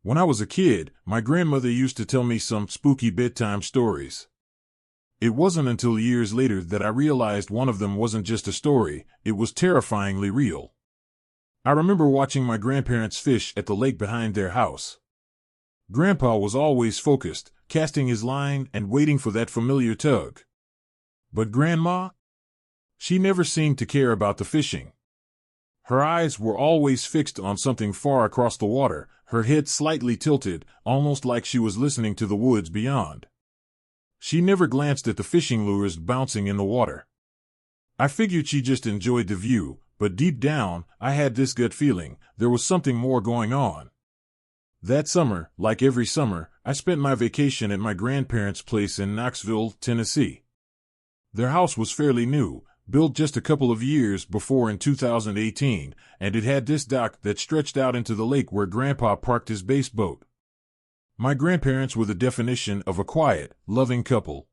When I was a kid, my grandmother used to tell me some spooky bedtime stories. It wasn't until years later that I realized one of them wasn't just a story, it was terrifyingly real. I remember watching my grandparents fish at the lake behind their house. Grandpa was always focused, casting his line and waiting for that familiar tug. But Grandma? She never seemed to care about the fishing. Her eyes were always fixed on something far across the water, her head slightly tilted, almost like she was listening to the woods beyond. She never glanced at the fishing lures bouncing in the water. I figured she just enjoyed the view, but deep down, I had this gut feeling there was something more going on. That summer, like every summer, I spent my vacation at my grandparents' place in Knoxville, Tennessee. Their house was fairly new, built just a couple of years before in 2018, and it had this dock that stretched out into the lake where Grandpa parked his bass boat. My grandparents were the definition of a quiet, loving couple.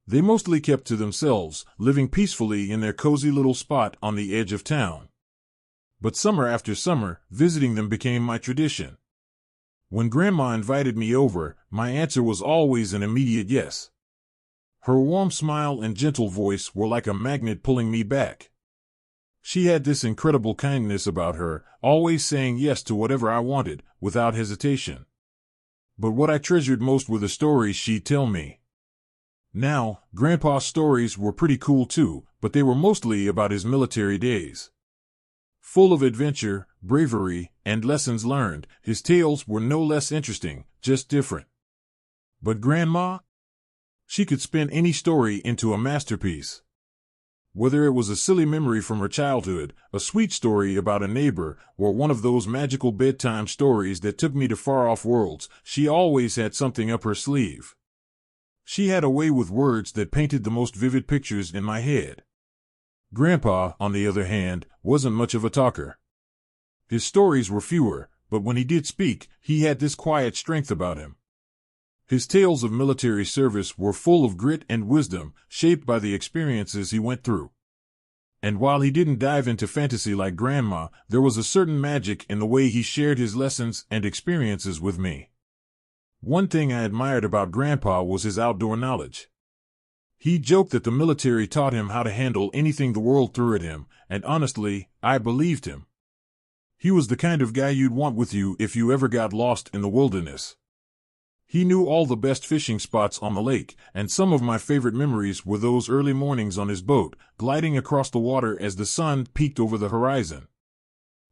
They mostly kept to themselves, living peacefully in their cozy little spot on the edge of town. But summer after summer, visiting them became my tradition. When Grandma invited me over, my answer was always an immediate yes. Her warm smile and gentle voice were like a magnet pulling me back. She had this incredible kindness about her, always saying yes to whatever I wanted, without hesitation. But what I treasured most were the stories she'd tell me. Now, Grandpa's stories were pretty cool too, but they were mostly about his military days. Full of adventure, bravery, and lessons learned, his tales were no less interesting, just different. But Grandma? She could spin any story into a masterpiece. Whether it was a silly memory from her childhood, a sweet story about a neighbor, or one of those magical bedtime stories that took me to far-off worlds, she always had something up her sleeve. She had a way with words that painted the most vivid pictures in my head. Grandpa, on the other hand, wasn't much of a talker. His stories were fewer, but when he did speak, he had this quiet strength about him. His tales of military service were full of grit and wisdom, shaped by the experiences he went through. And while he didn't dive into fantasy like Grandma, there was a certain magic in the way he shared his lessons and experiences with me. One thing I admired about Grandpa was his outdoor knowledge. He joked that the military taught him how to handle anything the world threw at him, and honestly, I believed him. He was the kind of guy you'd want with you if you ever got lost in the wilderness. He knew all the best fishing spots on the lake, and some of my favorite memories were those early mornings on his boat, gliding across the water as the sun peeked over the horizon.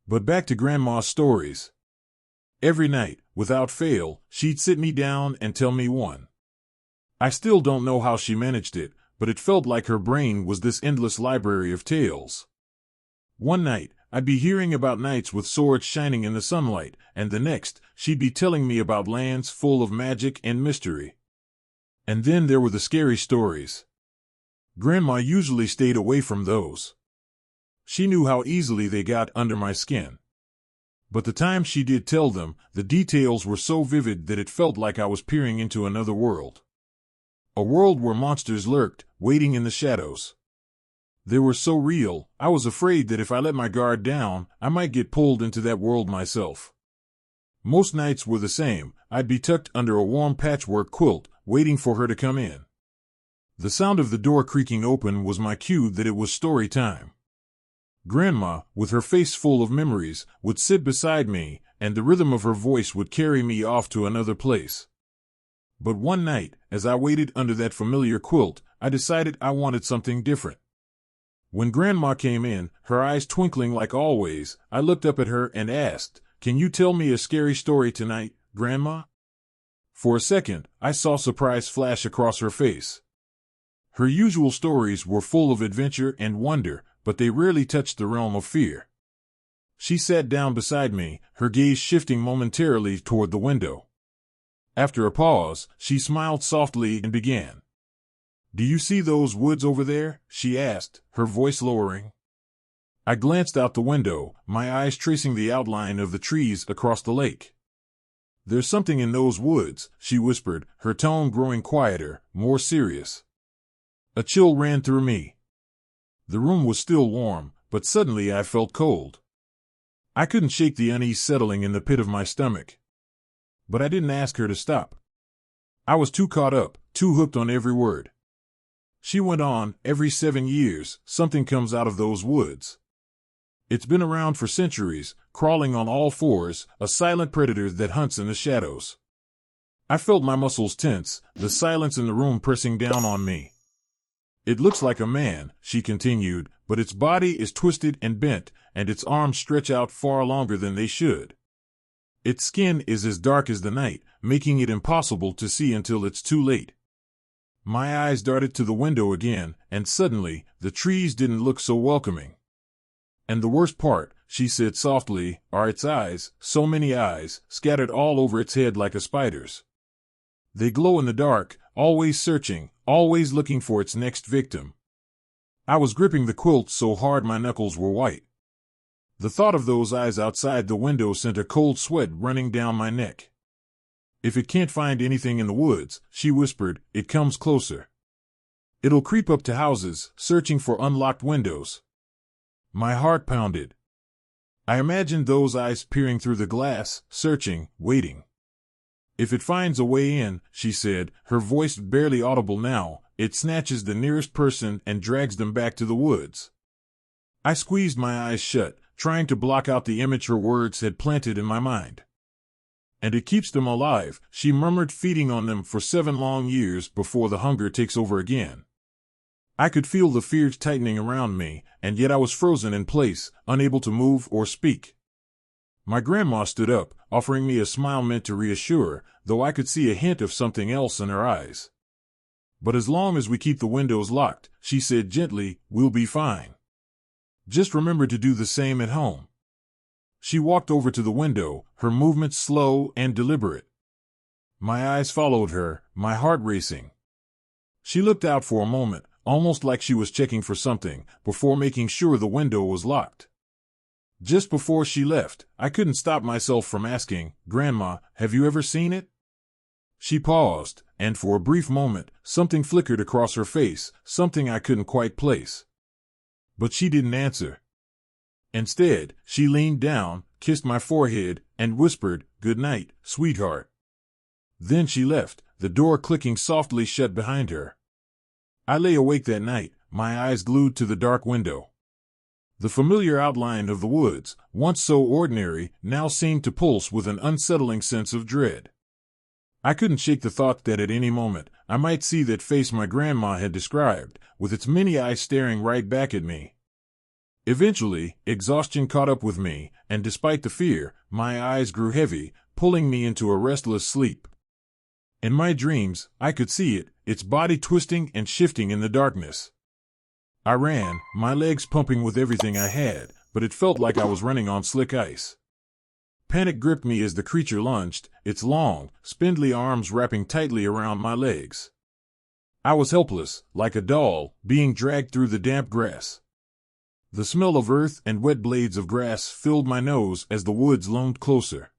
But back to Grandma's stories. Every night, without fail, she'd sit me down and tell me one. I still don't know how she managed it, but it felt like her brain was this endless library of tales. One night, I'd be hearing about knights with swords shining in the sunlight, and the next, she'd be telling me about lands full of magic and mystery. And then there were the scary stories. Grandma usually stayed away from those. She knew how easily they got under my skin. But the time she did tell them, the details were so vivid that it felt like I was peering into another world. A world where monsters lurked, waiting in the shadows. They were so real, I was afraid that if I let my guard down, I might get pulled into that world myself. Most nights were the same. I'd be tucked under a warm patchwork quilt, waiting for her to come in. The sound of the door creaking open was my cue that it was story time. Grandma, with her face full of memories, would sit beside me, and the rhythm of her voice would carry me off to another place. But one night, as I waited under that familiar quilt, I decided I wanted something different. When Grandma came in, her eyes twinkling like always, I looked up at her and asked, "Can you tell me a scary story tonight, Grandma?" For a second, I saw surprise flash across her face. Her usual stories were full of adventure and wonder, but they rarely touched the realm of fear. She sat down beside me, her gaze shifting momentarily toward the window. After a pause, she smiled softly and began. "Do you see those woods over there?" she asked, her voice lowering. I glanced out the window, my eyes tracing the outline of the trees across the lake. "There's something in those woods," she whispered, her tone growing quieter, more serious. A chill ran through me. The room was still warm, but suddenly I felt cold. I couldn't shake the unease settling in the pit of my stomach. But I didn't ask her to stop. I was too caught up, too hooked on every word. She went on, every 7 years, something comes out of those woods. It's been around for centuries, crawling on all fours, a silent predator that hunts in the shadows. I felt my muscles tense, the silence in the room pressing down on me. It looks like a man, she continued, but its body is twisted and bent, and its arms stretch out far longer than they should. Its skin is as dark as the night, making it impossible to see until it's too late. My eyes darted to the window again, and suddenly, the trees didn't look so welcoming. And the worst part, she said softly, are its eyes, so many eyes, scattered all over its head like a spider's. They glow in the dark, always searching, always looking for its next victim. I was gripping the quilt so hard my knuckles were white. The thought of those eyes outside the window sent a cold sweat running down my neck. If it can't find anything in the woods, she whispered, it comes closer. It'll creep up to houses, searching for unlocked windows. My heart pounded. I imagined those eyes peering through the glass, searching, waiting. If it finds a way in, she said, her voice barely audible now, it snatches the nearest person and drags them back to the woods. I squeezed my eyes shut, trying to block out the image her words had planted in my mind. And it keeps them alive, she murmured, feeding on them for 7 long years before the hunger takes over again. I could feel the fears tightening around me, and yet I was frozen in place, unable to move or speak. My grandma stood up, offering me a smile meant to reassure, though I could see a hint of something else in her eyes. But as long as we keep the windows locked, she said gently, we'll be fine. Just remember to do the same at home. She walked over to the window, her movements slow and deliberate. My eyes followed her, my heart racing. She looked out for a moment, almost like she was checking for something, before making sure the window was locked. Just before she left, I couldn't stop myself from asking, Grandma, have you ever seen it? She paused, and for a brief moment, something flickered across her face, something I couldn't quite place. But she didn't answer. Instead, she leaned down, kissed my forehead, and whispered, good night, sweetheart. Then she left, the door clicking softly shut behind her. I lay awake that night, my eyes glued to the dark window. The familiar outline of the woods, once so ordinary, now seemed to pulse with an unsettling sense of dread. I couldn't shake the thought that at any moment, I might see that face my grandma had described, with its many eyes staring right back at me. Eventually, exhaustion caught up with me, and despite the fear, my eyes grew heavy, pulling me into a restless sleep. In my dreams, I could see it, its body twisting and shifting in the darkness. I ran, my legs pumping with everything I had, but it felt like I was running on slick ice. Panic gripped me as the creature lunged, its long, spindly arms wrapping tightly around my legs. I was helpless, like a doll, being dragged through the damp grass. The smell of earth and wet blades of grass filled my nose as the woods loomed closer.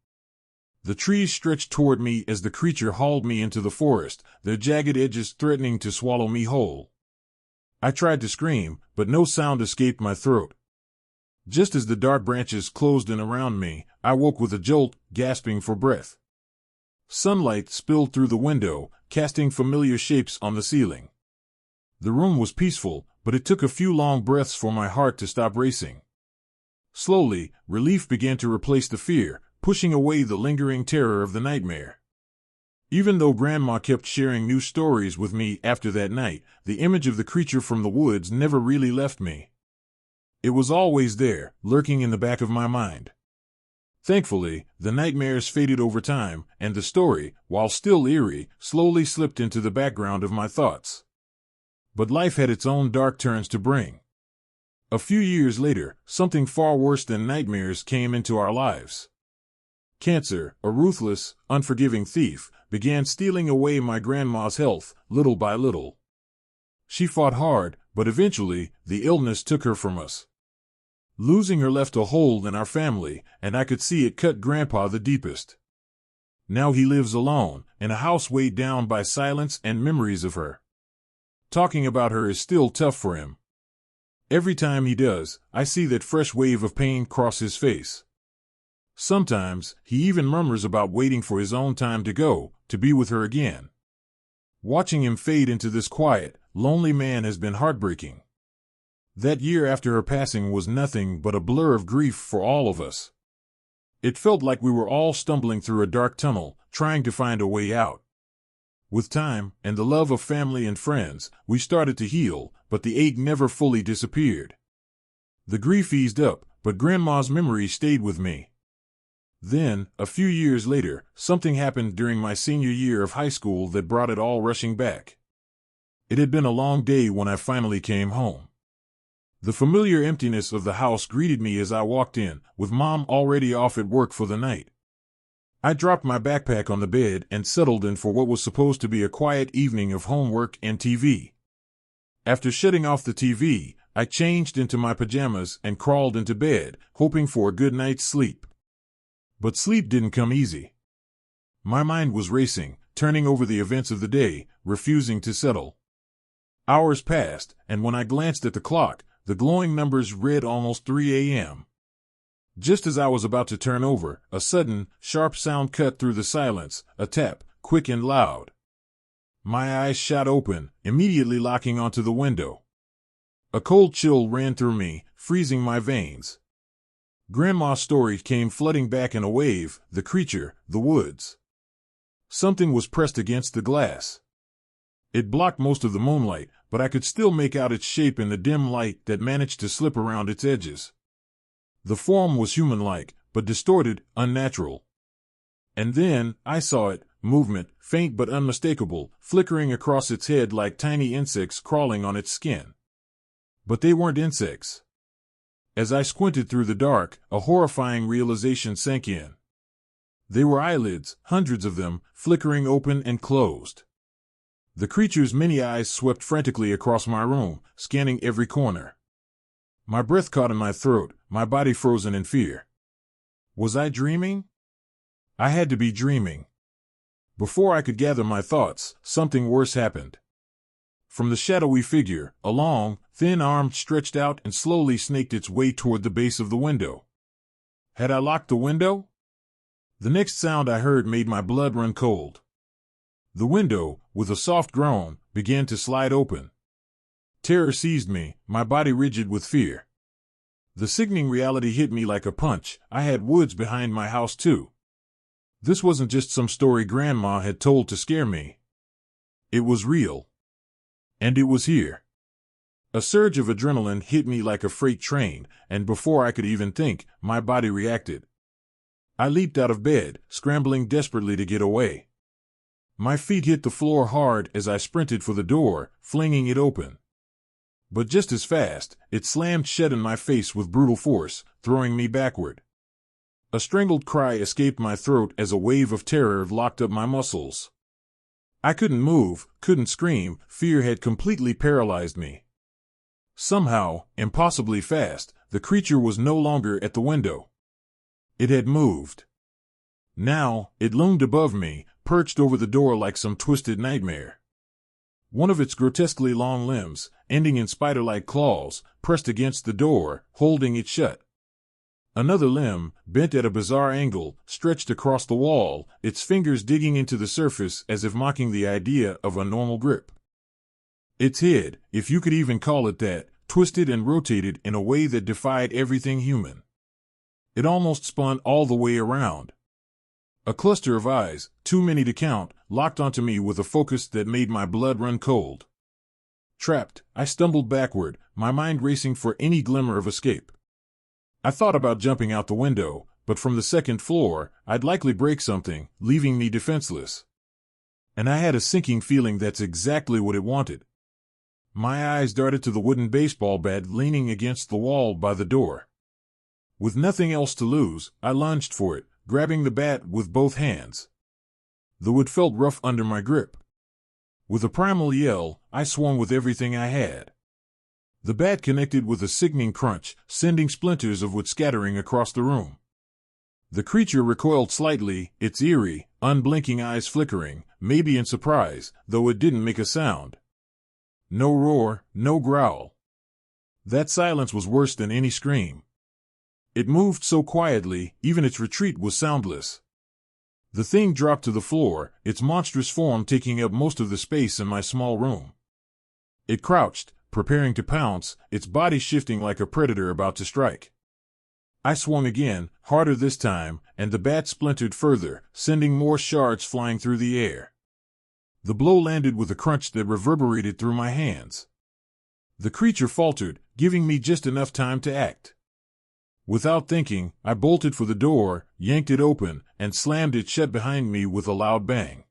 The trees stretched toward me as the creature hauled me into the forest, their jagged edges threatening to swallow me whole. I tried to scream, but no sound escaped my throat. Just as the dark branches closed in around me, I woke with a jolt, gasping for breath. Sunlight spilled through the window, casting familiar shapes on the ceiling. The room was peaceful, but it took a few long breaths for my heart to stop racing. Slowly, relief began to replace the fear, pushing away the lingering terror of the nightmare. Even though Grandma kept sharing new stories with me after that night, the image of the creature from the woods never really left me. It was always there, lurking in the back of my mind. Thankfully, the nightmares faded over time, and the story, while still eerie, slowly slipped into the background of my thoughts. But life had its own dark turns to bring. A few years later, something far worse than nightmares came into our lives. Cancer, a ruthless, unforgiving thief, began stealing away my grandma's health, little by little. She fought hard, but eventually, the illness took her from us. Losing her left a hole in our family, and I could see it cut Grandpa the deepest. Now he lives alone, in a house weighed down by silence and memories of her. Talking about her is still tough for him. Every time he does, I see that fresh wave of pain cross his face. Sometimes, he even murmurs about waiting for his own time to go, to be with her again. Watching him fade into this quiet, lonely man has been heartbreaking. That year after her passing was nothing but a blur of grief for all of us. It felt like we were all stumbling through a dark tunnel, trying to find a way out. With time, and the love of family and friends, we started to heal, but the ache never fully disappeared. The grief eased up, but Grandma's memory stayed with me. Then, a few years later, something happened during my senior year of high school that brought it all rushing back. It had been a long day when I finally came home. The familiar emptiness of the house greeted me as I walked in, with Mom already off at work for the night. I dropped my backpack on the bed and settled in for what was supposed to be a quiet evening of homework and TV. After shutting off the TV, I changed into my pajamas and crawled into bed, hoping for a good night's sleep. But sleep didn't come easy. My mind was racing, turning over the events of the day, refusing to settle. Hours passed, and when I glanced at the clock, the glowing numbers read almost 3 a.m. Just as I was about to turn over, a sudden, sharp sound cut through the silence, a tap, quick and loud. My eyes shot open, immediately locking onto the window. A cold chill ran through me, freezing my veins. Grandma's story came flooding back in a wave, the creature, the woods. Something was pressed against the glass. It blocked most of the moonlight, but I could still make out its shape in the dim light that managed to slip around its edges. The form was human-like, but distorted, unnatural. And then, I saw it, movement, faint but unmistakable, flickering across its head like tiny insects crawling on its skin. But they weren't insects. As I squinted through the dark, a horrifying realization sank in. They were eyelids, hundreds of them, flickering open and closed. The creature's many eyes swept frantically across my room, scanning every corner. My breath caught in my throat, my body frozen in fear. Was I dreaming? I had to be dreaming. Before I could gather my thoughts, something worse happened. From the shadowy figure, a long, thin arm stretched out and slowly snaked its way toward the base of the window. Had I locked the window? The next sound I heard made my blood run cold. The window, with a soft groan, began to slide open. Terror seized me, my body rigid with fear. The sickening reality hit me like a punch. I had woods behind my house too. This wasn't just some story Grandma had told to scare me. It was real. And it was here. A surge of adrenaline hit me like a freight train, and before I could even think, my body reacted. I leaped out of bed, scrambling desperately to get away. My feet hit the floor hard as I sprinted for the door, flinging it open. But just as fast, it slammed shut in my face with brutal force, throwing me backward. A strangled cry escaped my throat as a wave of terror locked up my muscles. I couldn't move, couldn't scream, fear had completely paralyzed me. Somehow, impossibly fast, the creature was no longer at the window. It had moved. Now, it loomed above me, perched over the door like some twisted nightmare. One of its grotesquely long limbs, ending in spider-like claws, pressed against the door, holding it shut. Another limb, bent at a bizarre angle, stretched across the wall, its fingers digging into the surface as if mocking the idea of a normal grip. Its head, if you could even call it that, twisted and rotated in a way that defied everything human. It almost spun all the way around. A cluster of eyes, too many to count, locked onto me with a focus that made my blood run cold. Trapped, I stumbled backward, my mind racing for any glimmer of escape. I thought about jumping out the window, but from the second floor, I'd likely break something, leaving me defenseless. And I had a sinking feeling that's exactly what it wanted. My eyes darted to the wooden baseball bat leaning against the wall by the door. With nothing else to lose, I lunged for it, grabbing the bat with both hands. The wood felt rough under my grip. With a primal yell, I swung with everything I had. The bat connected with a sickening crunch, sending splinters of wood scattering across the room. The creature recoiled slightly, its eerie, unblinking eyes flickering, maybe in surprise, though it didn't make a sound. No roar, no growl. That silence was worse than any scream. It moved so quietly, even its retreat was soundless. The thing dropped to the floor, its monstrous form taking up most of the space in my small room. It crouched, preparing to pounce, its body shifting like a predator about to strike. I swung again, harder this time, and the bat splintered further, sending more shards flying through the air. The blow landed with a crunch that reverberated through my hands. The creature faltered, giving me just enough time to act. Without thinking, I bolted for the door, yanked it open, and slammed it shut behind me with a loud bang.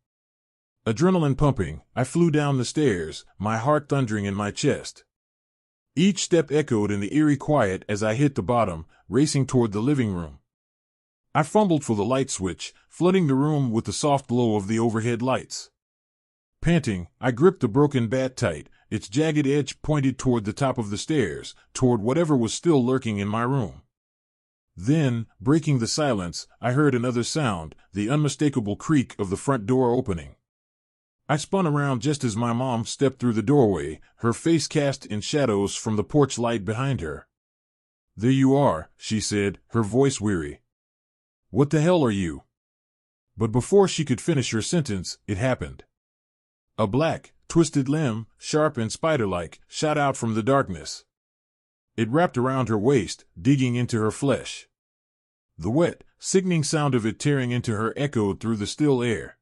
Adrenaline pumping, I flew down the stairs, my heart thundering in my chest. Each step echoed in the eerie quiet as I hit the bottom, racing toward the living room. I fumbled for the light switch, flooding the room with the soft glow of the overhead lights. Panting, I gripped the broken bat tight, its jagged edge pointed toward the top of the stairs, toward whatever was still lurking in my room. Then, breaking the silence, I heard another sound, the unmistakable creak of the front door opening. I spun around just as my mom stepped through the doorway, her face cast in shadows from the porch light behind her. "There you are," she said, her voice weary. "What the hell are you?" But before she could finish her sentence, it happened. A black, twisted limb, sharp and spider-like, shot out from the darkness. It wrapped around her waist, digging into her flesh. The wet, sickening sound of it tearing into her echoed through the still air.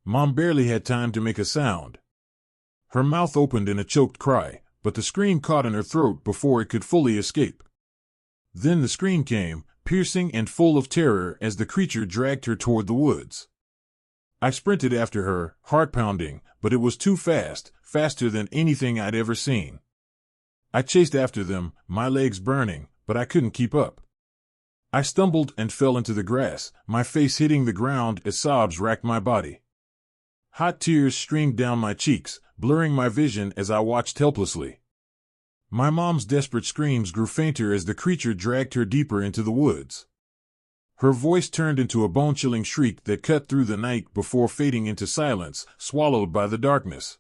Mom barely had time to make a sound. Her mouth opened in a choked cry, but the scream caught in her throat before it could fully escape. Then the scream came, piercing and full of terror as the creature dragged her toward the woods. I sprinted after her, heart pounding, but it was too fast, faster than anything I'd ever seen. I chased after them, my legs burning, but I couldn't keep up. I stumbled and fell into the grass, my face hitting the ground as sobs racked my body. Hot tears streamed down my cheeks, blurring my vision as I watched helplessly. My mom's desperate screams grew fainter as the creature dragged her deeper into the woods. Her voice turned into a bone-chilling shriek that cut through the night before fading into silence, swallowed by the darkness.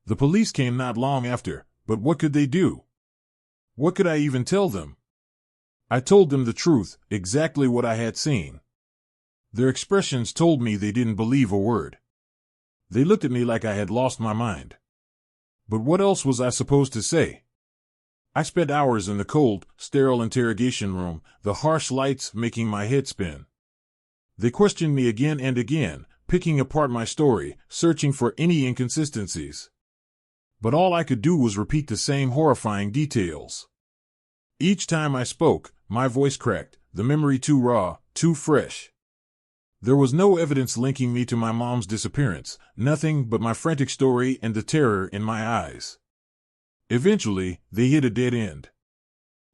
The police came not long after, but what could they do? What could I even tell them? I told them the truth, exactly what I had seen. Their expressions told me they didn't believe a word. They looked at me like I had lost my mind. But what else was I supposed to say? I spent hours in the cold, sterile interrogation room, the harsh lights making my head spin. They questioned me again and again, picking apart my story, searching for any inconsistencies. But all I could do was repeat the same horrifying details. Each time I spoke, my voice cracked, the memory too raw, too fresh. There was no evidence linking me to my mom's disappearance, nothing but my frantic story and the terror in my eyes. Eventually, they hit a dead end.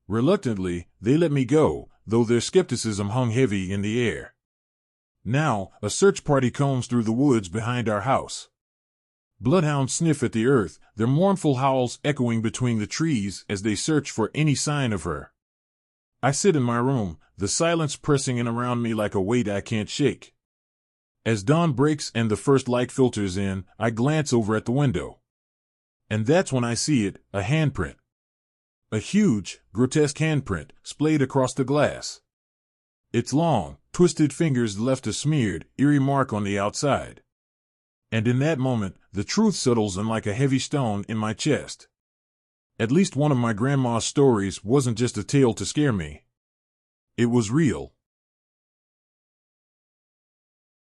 Reluctantly, they let me go, though their skepticism hung heavy in the air. Now, a search party combs through the woods behind our house. Bloodhounds sniff at the earth, their mournful howls echoing between the trees as they search for any sign of her. I sit in my room, the silence pressing in around me like a weight I can't shake. As dawn breaks and the first light filters in, I glance over at the window. And that's when I see it, a handprint. A huge, grotesque handprint, splayed across the glass. Its long, twisted fingers left a smeared, eerie mark on the outside. And in that moment, the truth settles in like a heavy stone in my chest. At least one of my grandma's stories wasn't just a tale to scare me. It was real.